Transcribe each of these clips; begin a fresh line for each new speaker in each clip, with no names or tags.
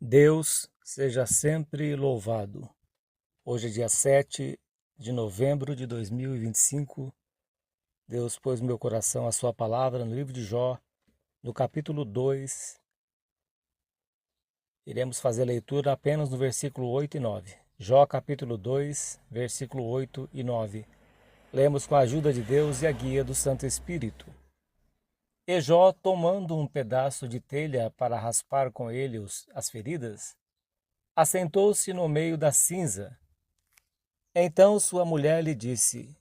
Deus seja sempre louvado. Hoje é dia 7 de novembro de 2025. Deus pôs no meu coração a sua palavra no livro de Jó, no capítulo 2. Iremos fazer a leitura apenas no versículo 8 e 9. Jó capítulo 2, versículo 8 e 9. Lemos com a ajuda de Deus e a guia do Santo Espírito. E Jó, tomando um pedaço de telha para raspar com ele as feridas, assentou-se no meio da cinza. Então sua mulher lhe disse: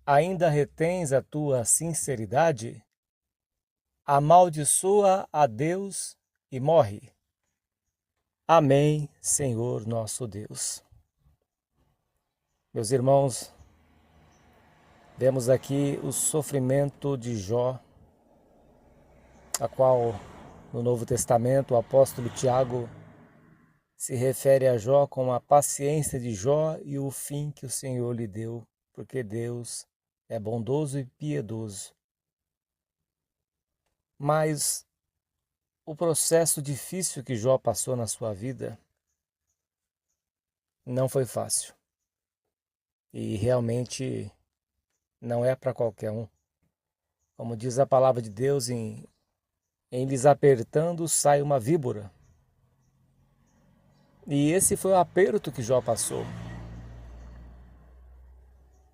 Ainda retens a tua sinceridade? Amaldiçoa a Deus e morre. Amém, Senhor nosso Deus. Meus irmãos, vemos aqui o sofrimento de Jó, a qual no Novo Testamento o apóstolo Tiago se refere a Jó com a paciência de Jó e o fim que o Senhor lhe deu, porque Deus é bondoso e piedoso. Mas o processo difícil que Jó passou na sua vida não foi fácil. E realmente não é para qualquer um. Como diz a palavra de Deus, em lhes apertando sai uma víbora. E esse foi o aperto que Jó passou.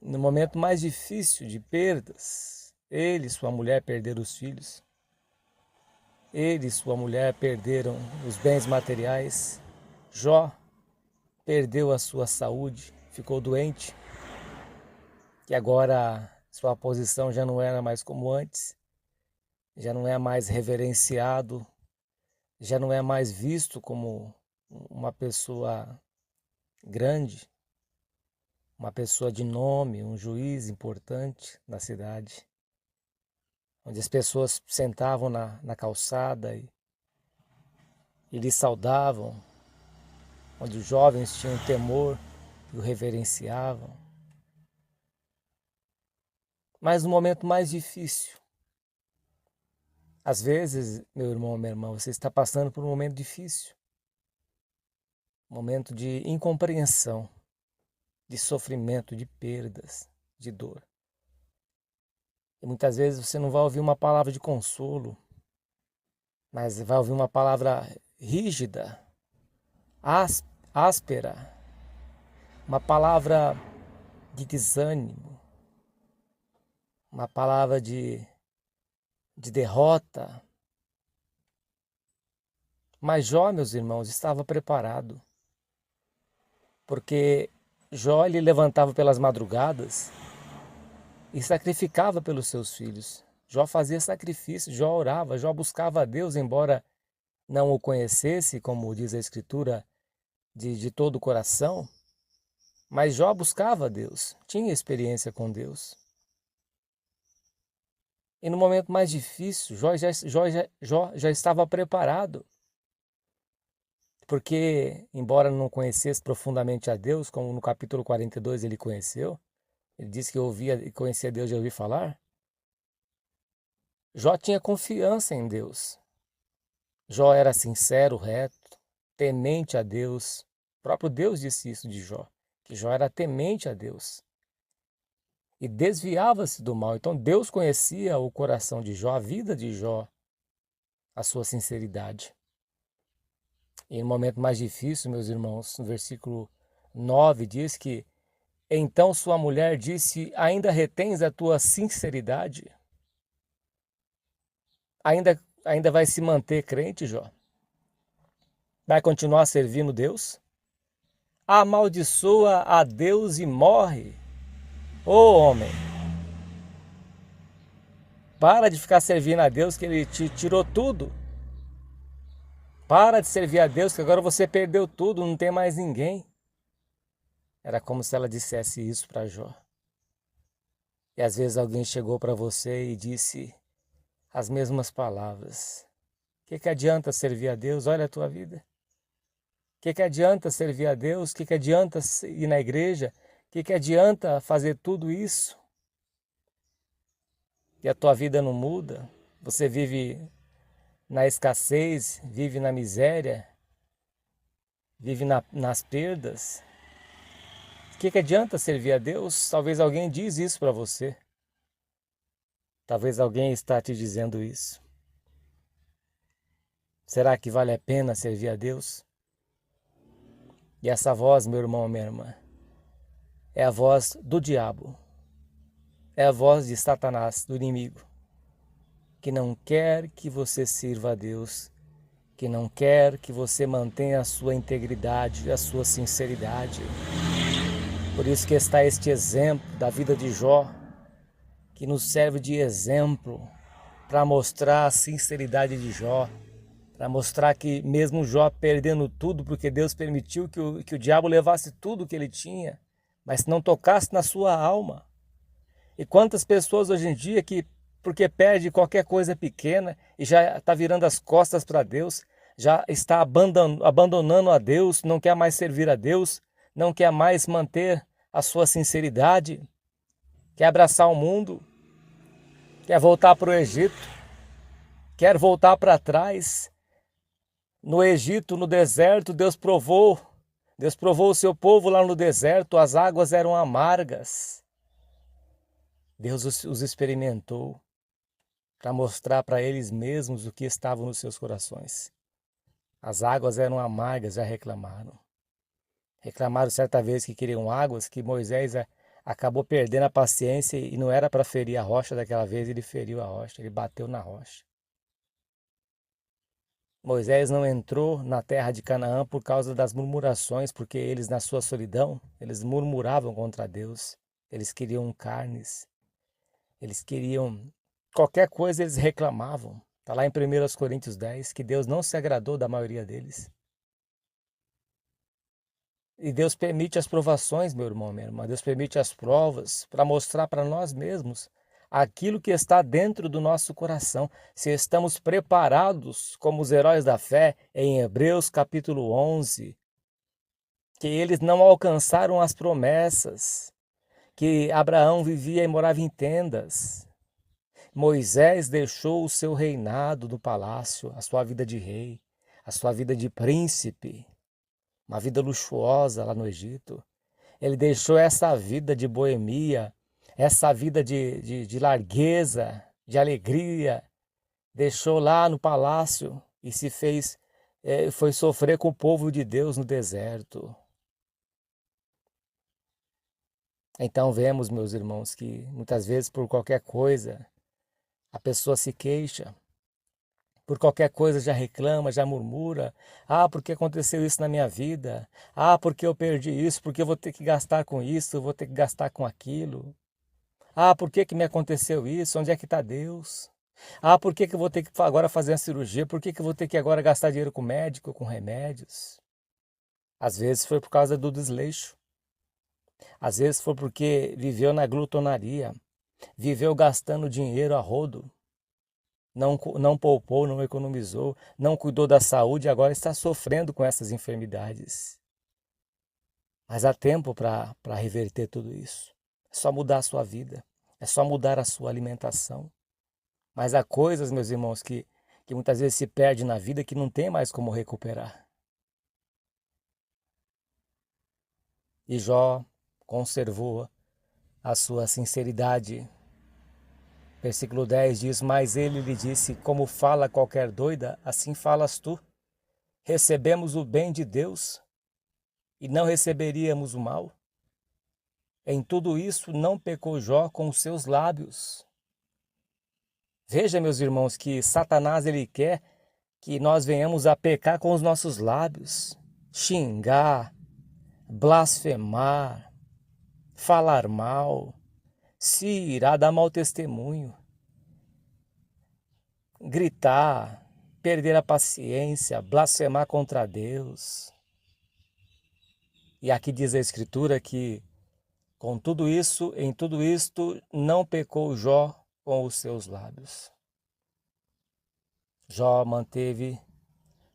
No momento mais difícil de perdas, ele e sua mulher perderam os filhos. Ele e sua mulher perderam os bens materiais. Jó perdeu a sua saúde, ficou doente. E agora sua posição já não era mais como antes. Já não é mais reverenciado. Já não é mais visto como uma pessoa grande. Uma pessoa de nome, um juiz importante na cidade. Onde as pessoas sentavam na calçada e lhe saudavam, onde os jovens tinham temor e o reverenciavam. Mas no momento mais difícil, às vezes, meu irmão, minha irmã, você está passando por um momento difícil, um momento de incompreensão, de sofrimento, de perdas, de dor. E muitas vezes você não vai ouvir uma palavra de consolo, mas vai ouvir uma palavra rígida, áspera, uma palavra de desânimo, uma palavra de derrota. Mas Jó, meus irmãos, estava preparado, porque Jó ele levantava pelas madrugadas e sacrificava pelos seus filhos. Jó fazia sacrifício, Jó orava, Jó buscava a Deus, embora não o conhecesse, como diz a Escritura, de todo o coração. Mas Jó buscava a Deus, tinha experiência com Deus. E no momento mais difícil, Jó já estava preparado. Porque, embora não conhecesse profundamente a Deus, como no capítulo 42 ele conheceu, ele disse que ouvia e conhecia Deus de ouvir falar, Jó tinha confiança em Deus. Jó era sincero, reto, temente a Deus. O próprio Deus disse isso de Jó, que Jó era temente a Deus. E desviava-se do mal. Então Deus conhecia o coração de Jó, a vida de Jó, a sua sinceridade. E no momento mais difícil, meus irmãos, no versículo 9 diz que então sua mulher disse: Ainda retens a tua sinceridade? Ainda vai se manter crente, Jó? Vai continuar servindo Deus? Amaldiçoa a Deus e morre. Ô homem, para de ficar servindo a Deus que Ele te tirou tudo. Para de servir a Deus que agora você perdeu tudo, não tem mais ninguém. Era como se ela dissesse isso para Jó. E às vezes alguém chegou para você e disse as mesmas palavras. O que adianta servir a Deus? Olha a tua vida. O que adianta servir a Deus? O que adianta ir na igreja? O que adianta fazer tudo isso? E a tua vida não muda? Você vive na escassez, vive na miséria? vive nas perdas, o que adianta servir a Deus? Talvez alguém diz isso para você. Talvez alguém está te dizendo isso. Será que vale a pena servir a Deus? E essa voz, meu irmão, minha irmã, é a voz do diabo. É a voz de Satanás, do inimigo, que não quer que você sirva a Deus, que não quer que você mantenha a sua integridade, a sua sinceridade. Por isso que está este exemplo da vida de Jó, que nos serve de exemplo para mostrar a sinceridade de Jó, para mostrar que mesmo Jó perdendo tudo, porque Deus permitiu que o diabo levasse tudo que ele tinha, mas não tocasse na sua alma. E quantas pessoas hoje em dia que, porque perde qualquer coisa pequena e já está virando as costas para Deus, já está abandonando a Deus, não quer mais servir a Deus, não quer mais manter a sua sinceridade, quer abraçar o mundo, quer voltar para o Egito, quer voltar para trás. No Egito, no deserto, Deus provou o seu povo lá no deserto, as águas eram amargas. Deus os experimentou para mostrar para eles mesmos o que estava nos seus corações. As águas eram amargas, já reclamaram. Reclamaram certa vez que queriam águas, que Moisés acabou perdendo a paciência e não era para ferir a rocha daquela vez, ele feriu a rocha, ele bateu na rocha. Moisés não entrou na terra de Canaã por causa das murmurações, porque eles, na sua solidão, eles murmuravam contra Deus. Eles queriam carnes, eles queriam qualquer coisa, eles reclamavam. Está lá em 1 Coríntios 10, que Deus não se agradou da maioria deles. E Deus permite as provações, meu irmão, minha irmã. Deus permite as provas para mostrar para nós mesmos aquilo que está dentro do nosso coração. Se estamos preparados como os heróis da fé, em Hebreus capítulo 11, que eles não alcançaram as promessas, que Abraão vivia e morava em tendas. Moisés deixou o seu reinado no palácio, a sua vida de rei, a sua vida de príncipe, uma vida luxuosa lá no Egito. Ele deixou essa vida de boemia, essa vida de largueza, de alegria, deixou lá no palácio e foi sofrer com o povo de Deus no deserto. Então vemos, meus irmãos, que muitas vezes por qualquer coisa a pessoa se queixa, por qualquer coisa já reclama, já murmura. Ah, porque aconteceu isso na minha vida? Ah, porque eu perdi isso? Porque eu vou ter que gastar com isso? Vou ter que gastar com aquilo? Ah, por que me aconteceu isso? Onde é que está Deus? Ah, por que eu vou ter que agora fazer uma cirurgia? Por que eu vou ter que agora gastar dinheiro com médico, com remédios? Às vezes foi por causa do desleixo. Às vezes foi porque viveu na glutonaria, viveu gastando dinheiro a rodo. Não poupou, não economizou, não cuidou da saúde e agora está sofrendo com essas enfermidades. Mas há tempo para reverter tudo isso. É só mudar a sua vida, é só mudar a sua alimentação. Mas há coisas, meus irmãos, que muitas vezes se perde na vida que não tem mais como recuperar. E Jó conservou a sua sinceridade. Versículo 10 diz: Mas ele lhe disse: Como fala qualquer doida, assim falas tu. Recebemos o bem de Deus e não receberíamos o mal? Em tudo isso não pecou Jó com os seus lábios. Veja, meus irmãos, que Satanás ele quer que nós venhamos a pecar com os nossos lábios, xingar, blasfemar, falar mal, se irar, dar mau testemunho, gritar, perder a paciência, blasfemar contra Deus. E aqui diz a Escritura que com tudo isso, em tudo isto, não pecou Jó com os seus lábios. Jó manteve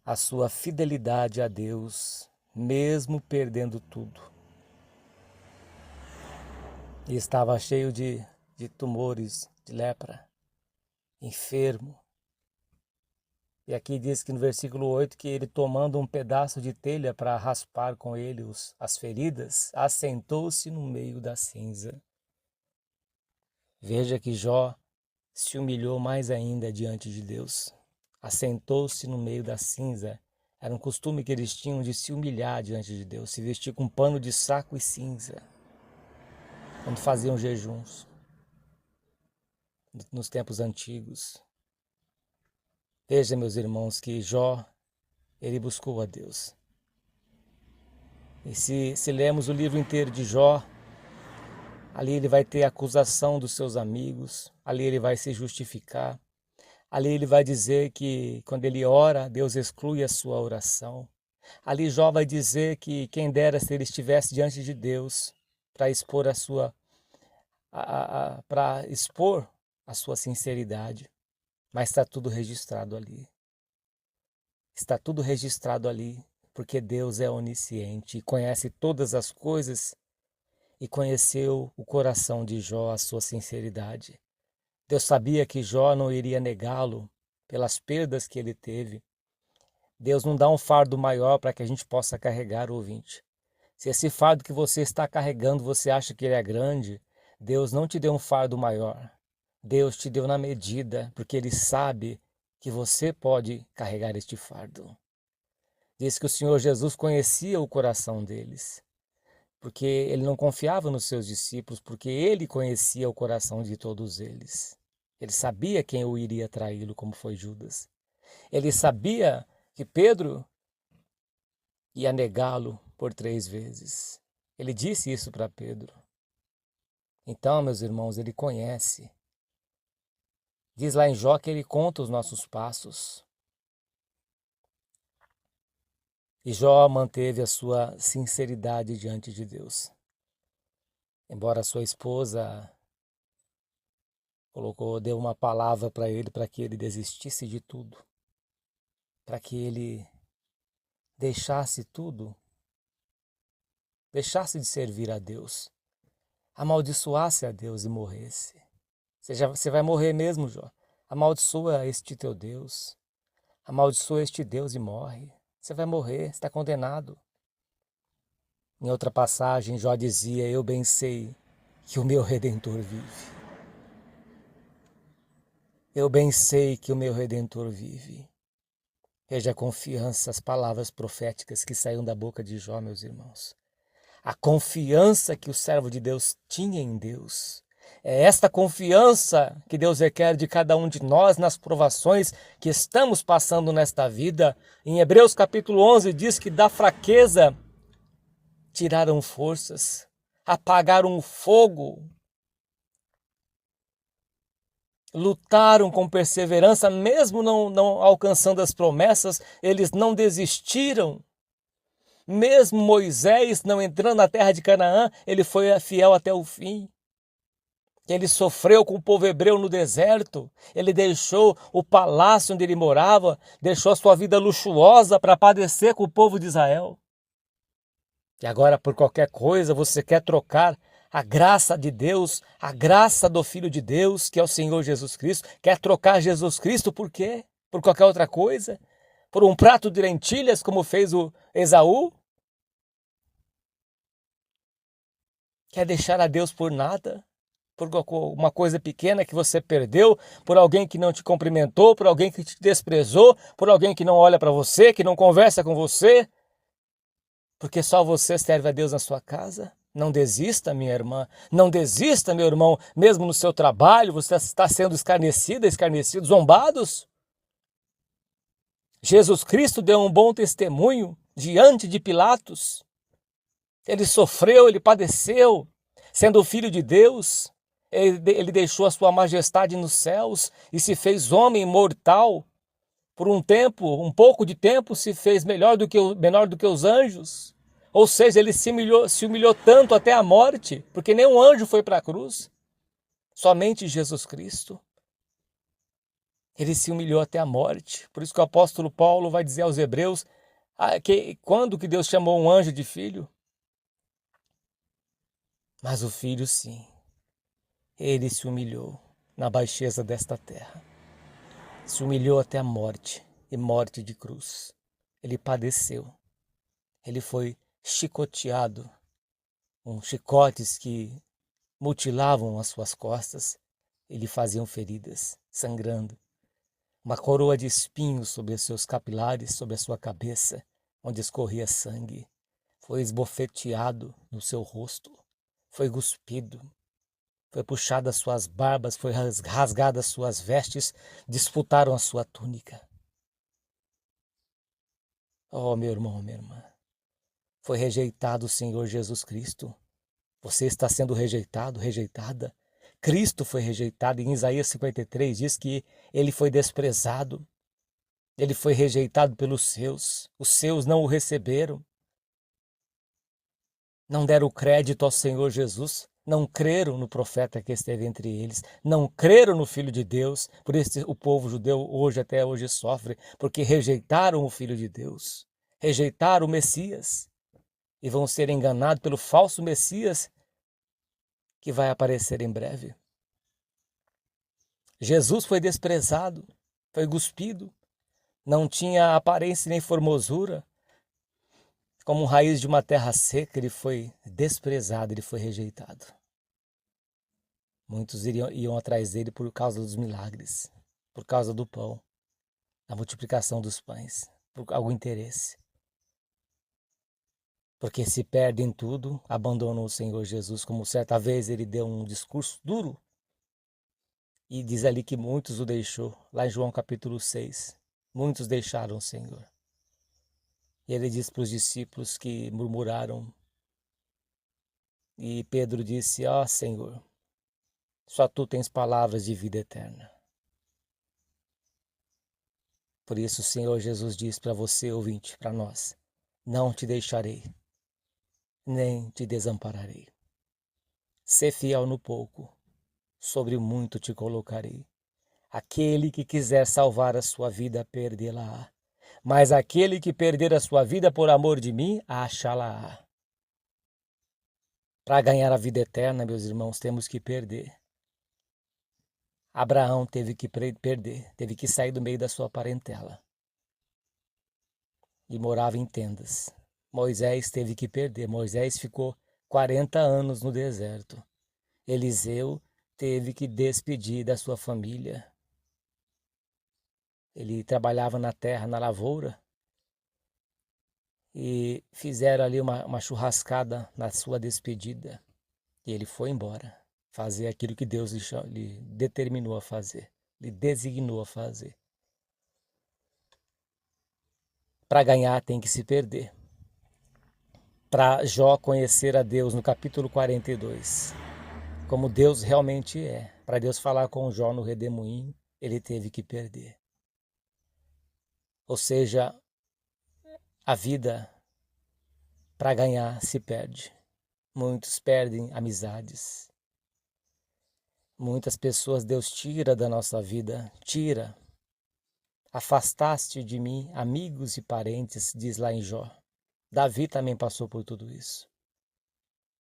a sua fidelidade a Deus, mesmo perdendo tudo. E estava cheio de tumores, de lepra, enfermo. E aqui diz que no versículo 8 que ele, tomando um pedaço de telha para raspar com ele as feridas, assentou-se no meio da cinza. Veja que Jó se humilhou mais ainda diante de Deus. Assentou-se no meio da cinza. Era um costume que eles tinham de se humilhar diante de Deus, se vestir com pano de saco e cinza, quando faziam jejuns, nos tempos antigos. Veja, meus irmãos, que Jó, ele buscou a Deus. E se lermos o livro inteiro de Jó, ali ele vai ter a acusação dos seus amigos, ali ele vai se justificar, ali ele vai dizer que quando ele ora, Deus exclui a sua oração. Ali Jó vai dizer que quem dera se ele estivesse diante de Deus para expor para expor a sua sinceridade. Mas está tudo registrado ali. Está tudo registrado ali, porque Deus é onisciente e conhece todas as coisas e conheceu o coração de Jó, a sua sinceridade. Deus sabia que Jó não iria negá-lo pelas perdas que ele teve. Deus não dá um fardo maior para que a gente possa carregar, ouvinte. Se esse fardo que você está carregando, você acha que ele é grande, Deus não te deu um fardo maior. Deus te deu na medida, porque Ele sabe que você pode carregar este fardo. Diz que o Senhor Jesus conhecia o coração deles, porque Ele não confiava nos seus discípulos, porque Ele conhecia o coração de todos eles. Ele sabia quem o iria traí-lo, como foi Judas. Ele sabia que Pedro ia negá-lo por 3 vezes. Ele disse isso para Pedro. Então, meus irmãos, Ele conhece. Diz lá em Jó que Ele conta os nossos passos. E Jó manteve a sua sinceridade diante de Deus. Embora sua esposa deu uma palavra para ele, para que ele desistisse de tudo, para que ele deixasse tudo, deixasse de servir a Deus, amaldiçoasse a Deus e morresse. Você vai morrer mesmo, Jó. Amaldiçoa este teu Deus, amaldiçoa este Deus e morre. Você vai morrer, está condenado. Em outra passagem, Jó dizia: eu bem sei que o meu Redentor vive. Eu bem sei que o meu Redentor vive. Veja a confiança, as palavras proféticas que saíram da boca de Jó, meus irmãos. A confiança que o servo de Deus tinha em Deus. É esta confiança que Deus requer de cada um de nós nas provações que estamos passando nesta vida. Em Hebreus capítulo 11 diz que da fraqueza tiraram forças, apagaram o fogo, lutaram com perseverança, mesmo não alcançando as promessas, eles não desistiram. Mesmo Moisés não entrando na terra de Canaã, ele foi fiel até o fim. Ele sofreu com o povo hebreu no deserto, ele deixou o palácio onde ele morava, deixou a sua vida luxuosa para padecer com o povo de Israel. E agora, por qualquer coisa, você quer trocar a graça de Deus, a graça do Filho de Deus, que é o Senhor Jesus Cristo, quer trocar Jesus Cristo por quê? Por qualquer outra coisa? Por um prato de lentilhas, como fez o Esaú? Quer deixar a Deus por nada? Por uma coisa pequena que você perdeu, por alguém que não te cumprimentou, por alguém que te desprezou, por alguém que não olha para você, que não conversa com você? Porque só você serve a Deus na sua casa? Não desista, minha irmã. Não desista, meu irmão. Mesmo no seu trabalho, você está sendo escarnecido, zombados. Jesus Cristo deu um bom testemunho diante de Pilatos. Ele sofreu, ele padeceu, sendo o Filho de Deus. Ele deixou a sua majestade nos céus e se fez homem mortal. Por um tempo, um pouco de tempo, se fez menor do que os anjos. Ou seja, ele se humilhou tanto até a morte, porque nenhum anjo foi para a cruz. Somente Jesus Cristo. Ele se humilhou até a morte. Por isso que o apóstolo Paulo vai dizer aos Hebreus que quando que Deus chamou um anjo de filho? Mas o filho, sim. Ele se humilhou na baixeza desta terra. Se humilhou até a morte. e morte de cruz. Ele padeceu. Ele foi chicoteado, com chicotes que mutilavam as suas costas e lhe faziam feridas, sangrando. Uma coroa de espinhos sobre os seus capilares, sobre a sua cabeça, onde escorria sangue. Foi esbofeteado no seu rosto, foi cuspido, foi puxado as suas barbas, foi rasgada as suas vestes, disputaram a sua túnica. Oh, meu irmão, minha irmã, foi rejeitado o Senhor Jesus Cristo. Você está sendo rejeitado, rejeitada. Cristo foi rejeitado. Em Isaías 53 diz que ele foi desprezado. Ele foi rejeitado pelos seus. Os seus não o receberam. Não deram crédito ao Senhor Jesus. Não creram no profeta que esteve entre eles. Não creram no Filho de Deus. Por isso o povo judeu até hoje sofre, porque rejeitaram o Filho de Deus. Rejeitaram o Messias. E vão ser enganados pelo falso Messias que vai aparecer em breve. Jesus foi desprezado, foi cuspido, não tinha aparência nem formosura. Como raiz de uma terra seca, ele foi desprezado, ele foi rejeitado. Muitos iam atrás dele por causa dos milagres, por causa do pão, da multiplicação dos pães, por algum interesse. Porque se perdem tudo, abandonam o Senhor Jesus, como certa vez ele deu um discurso duro. E diz ali que muitos o deixou, lá em João capítulo 6. Muitos deixaram o Senhor. E ele diz para os discípulos que murmuraram. E Pedro disse, ó Senhor, só tu tens palavras de vida eterna. Por isso o Senhor Jesus diz para você, ouvinte, para nós, não te deixarei, nem te desampararei. Sê fiel no pouco, sobre o muito te colocarei. Aquele que quiser salvar a sua vida, perdê-la-á. Mas aquele que perder a sua vida por amor de mim, achá-la-á. Para ganhar a vida eterna, meus irmãos, temos que perder. Abraão teve que perder, teve que sair do meio da sua parentela. E morava em tendas. Moisés teve que perder. Moisés ficou 40 anos no deserto. Eliseu teve que despedir da sua família. Ele trabalhava na terra, na lavoura, e fizeram ali uma churrascada na sua despedida. E ele foi embora, fazer aquilo que Deus lhe determinou a fazer, lhe designou a fazer. Para ganhar tem que se perder. Para Jó conhecer a Deus no capítulo 42, como Deus realmente é, para Deus falar com Jó no redemoinho, ele teve que perder. Ou seja, a vida para ganhar se perde. Muitos perdem amizades. Muitas pessoas Deus tira da nossa vida, tira. Afastaste de mim amigos e parentes, diz lá em Jó. Davi também passou por tudo isso.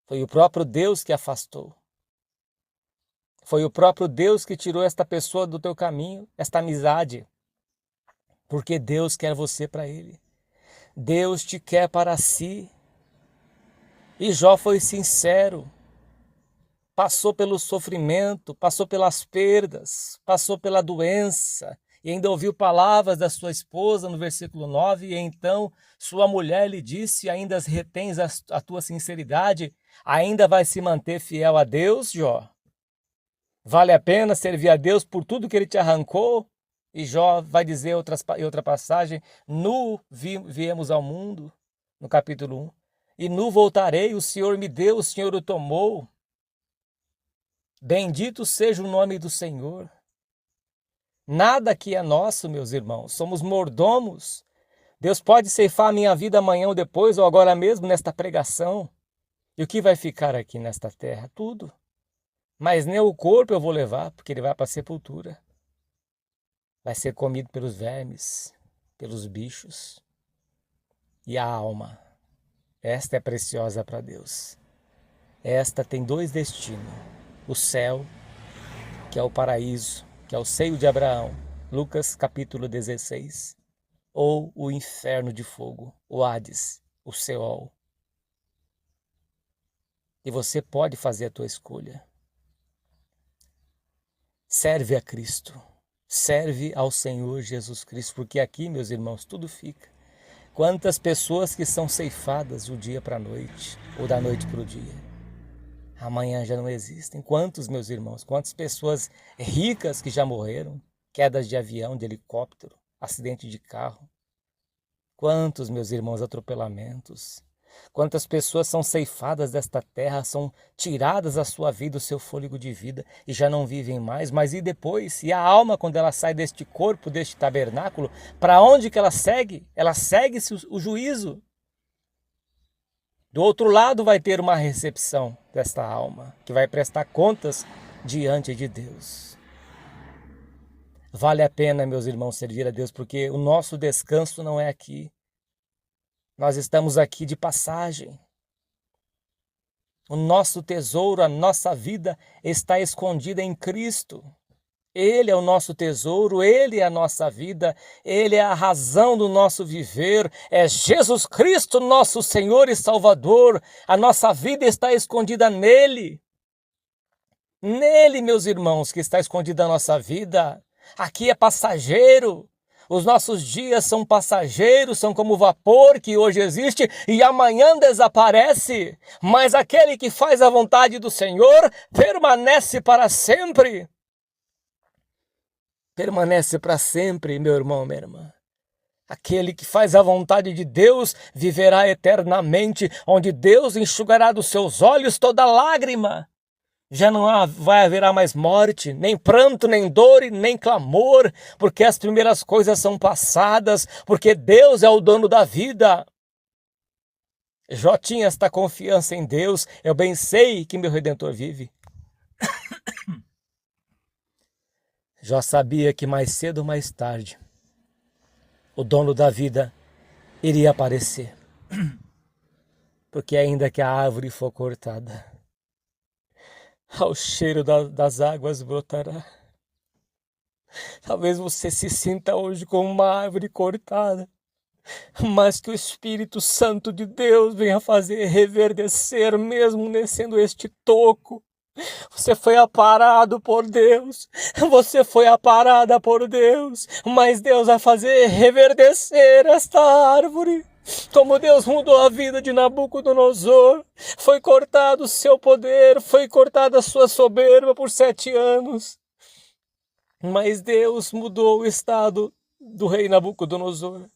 Foi o próprio Deus que afastou. Foi o próprio Deus que tirou esta pessoa do teu caminho, esta amizade. Porque Deus quer você para Ele. Deus te quer para si. E Jó foi sincero. Passou pelo sofrimento, passou pelas perdas, passou pela doença. E ainda ouviu palavras da sua esposa no versículo 9. E então sua mulher lhe disse, ainda retens a tua sinceridade? Ainda vai se manter fiel a Deus, Jó? Vale a pena servir a Deus por tudo que Ele te arrancou? E Jó vai dizer em outra passagem, nu viemos ao mundo, no capítulo 1, e nu voltarei, o Senhor me deu, o Senhor o tomou. Bendito seja o nome do Senhor. Nada que é nosso, meus irmãos, somos mordomos. Deus pode ceifar a minha vida amanhã ou depois, ou agora mesmo nesta pregação. E o que vai ficar aqui nesta terra? Tudo. Mas nem o corpo eu vou levar, porque ele vai para a sepultura. Vai ser comido pelos vermes, pelos bichos. E a alma, esta é preciosa para Deus. Esta tem dois destinos. O céu, que é o paraíso, que é o seio de Abraão. Lucas capítulo 16. ou o inferno de fogo, o Hades, o Seol. E você pode fazer a tua escolha. Serve a Cristo, serve ao Senhor Jesus Cristo, porque aqui, meus irmãos, tudo fica. Quantas pessoas que são ceifadas do dia para a noite, ou da noite para o dia. Amanhã já não existem. Quantos, meus irmãos, quantas pessoas ricas que já morreram, quedas de avião, de helicóptero, acidente de carro. Quantos, meus irmãos, atropelamentos. Quantas pessoas são ceifadas desta terra, são tiradas a sua vida, o seu fôlego de vida e já não vivem mais. Mas e depois? E a alma, quando ela sai deste corpo, deste tabernáculo, para onde que ela segue? Ela segue o juízo. Do outro lado vai ter uma recepção desta alma, que vai prestar contas diante de Deus. Vale a pena, meus irmãos, servir a Deus, porque o nosso descanso não é aqui. Nós estamos aqui de passagem. O nosso tesouro, a nossa vida está escondida em Cristo. Ele é o nosso tesouro, Ele é a nossa vida, Ele é a razão do nosso viver, é Jesus Cristo, nosso Senhor e Salvador. A nossa vida está escondida nele. Nele, meus irmãos, que está escondida a nossa vida. Aqui é passageiro. Os nossos dias são passageiros, são como o vapor que hoje existe e amanhã desaparece. Mas aquele que faz a vontade do Senhor permanece para sempre. Permanece para sempre, meu irmão, minha irmã. Aquele que faz a vontade de Deus viverá eternamente, onde Deus enxugará dos seus olhos toda lágrima. Já não haverá mais morte, nem pranto, nem dor, nem clamor, porque as primeiras coisas são passadas, porque Deus é o dono da vida. Jó tinha esta confiança em Deus, eu bem sei que meu Redentor vive. Jó sabia que mais cedo ou mais tarde, o dono da vida iria aparecer. Porque ainda que a árvore for cortada, ao cheiro das águas brotará. Talvez você se sinta hoje como uma árvore cortada, mas que o Espírito Santo de Deus venha fazer reverdecer mesmo sendo este toco. Você foi aparado por Deus, você foi aparada por Deus, mas Deus vai fazer reverdecer esta árvore. Como Deus mudou a vida de Nabucodonosor, foi cortado o seu poder, foi cortada a sua soberba por 7 anos. Mas Deus mudou o estado do rei Nabucodonosor.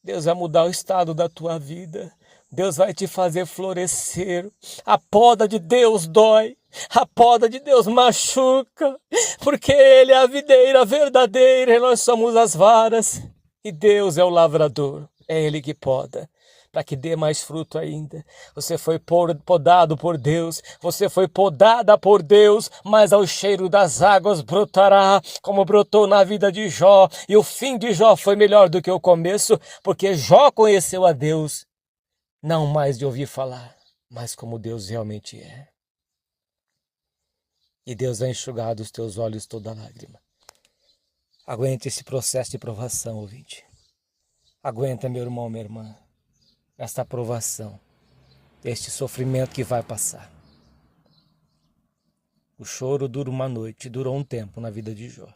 Deus vai mudar o estado da tua vida. Deus vai te fazer florescer. A poda de Deus dói. A poda de Deus machuca. Porque Ele é a videira verdadeira e nós somos as varas. E Deus é o lavrador. É Ele que poda, para que dê mais fruto ainda. Você foi podado por Deus, você foi podada por Deus, mas ao cheiro das águas brotará, como brotou na vida de Jó. E o fim de Jó foi melhor do que o começo, porque Jó conheceu a Deus, não mais de ouvir falar, mas como Deus realmente é. E Deus vai enxugar dos teus olhos toda lágrima. Aguente esse processo de provação, ouvinte. Aguenta, meu irmão, minha irmã, esta provação, este sofrimento que vai passar. O choro dura uma noite, durou um tempo na vida de Jó,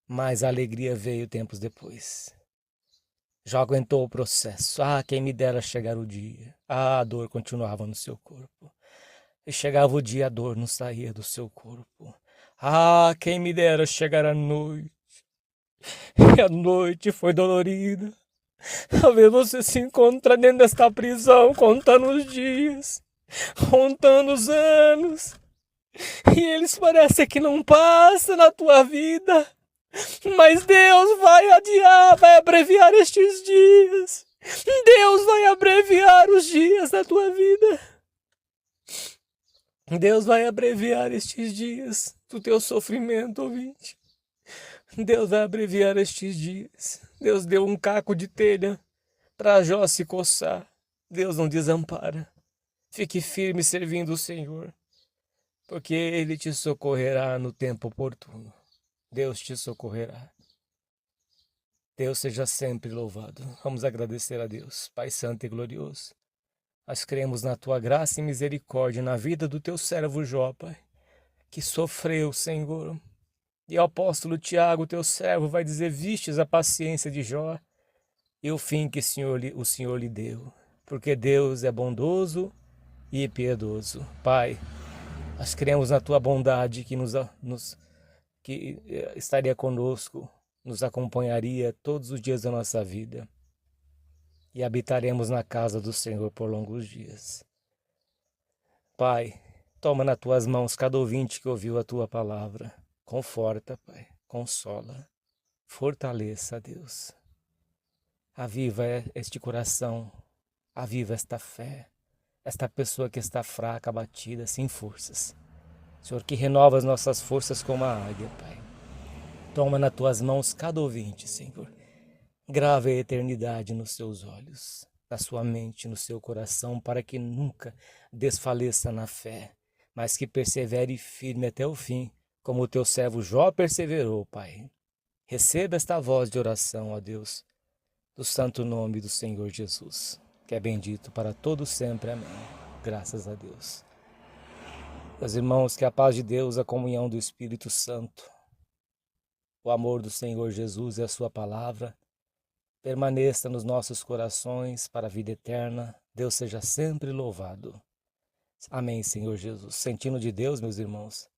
mas a alegria veio tempos depois. Jó aguentou o processo. Quem me dera chegar o dia. A dor continuava no seu corpo. E chegava o dia, a dor não saía do seu corpo. Quem me dera chegar a noite. E a noite foi dolorida. Talvez você se encontre dentro desta prisão, contando os dias, contando os anos, e eles parecem que não passam na tua vida, mas Deus vai adiar, vai abreviar estes dias. Deus vai abreviar os dias da tua vida. Deus vai abreviar estes dias do teu sofrimento, ouvinte. Deus vai abreviar estes dias. Deus deu um caco de telha para Jó se coçar. Deus não desampara. Fique firme servindo o Senhor, porque Ele te socorrerá no tempo oportuno. Deus te socorrerá. Deus seja sempre louvado. Vamos agradecer a Deus, Pai Santo e Glorioso. Nós cremos na Tua graça e misericórdia na vida do Teu servo Jó, Pai, que sofreu, Senhor. E o apóstolo Tiago, Teu servo, vai dizer, vistes a paciência de Jó e o fim que o Senhor lhe deu. Porque Deus é bondoso e piedoso. Pai, nós cremos na Tua bondade que estaria conosco, nos acompanharia todos os dias da nossa vida e habitaremos na casa do Senhor por longos dias. Pai, toma nas Tuas mãos cada ouvinte que ouviu a Tua palavra. Conforta, Pai, consola, fortaleça, Deus. Aviva este coração, aviva esta fé, esta pessoa que está fraca, abatida, sem forças. Senhor, que renova as nossas forças como a águia, Pai. Toma nas Tuas mãos cada ouvinte, Senhor. Grava a eternidade nos seus olhos, na sua mente, no seu coração, para que nunca desfaleça na fé, mas que persevere firme até o fim, como o Teu servo Jó perseverou, Pai. Receba esta voz de oração, ó Deus, do santo nome do Senhor Jesus, que é bendito para todos sempre. Amém. Graças a Deus. Meus irmãos, que a paz de Deus, a comunhão do Espírito Santo, o amor do Senhor Jesus e a Sua palavra permaneça nos nossos corações para a vida eterna. Deus seja sempre louvado. Amém, Senhor Jesus. Sentindo de Deus, meus irmãos,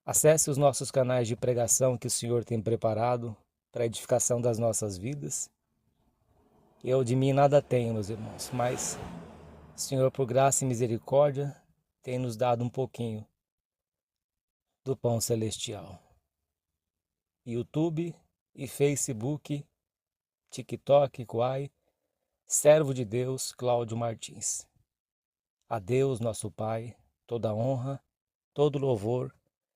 acesse os nossos canais de pregação que o Senhor tem preparado para a edificação das nossas vidas. Eu de mim nada tenho, meus irmãos, mas o Senhor, por graça e misericórdia, tem nos dado um pouquinho do pão celestial. YouTube e Facebook, TikTok, Quai, servo de Deus, Cláudio Martins. A Deus, nosso Pai, toda honra, todo louvor,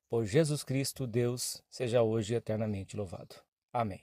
por Jesus Cristo, Deus, seja hoje eternamente louvado. Amém.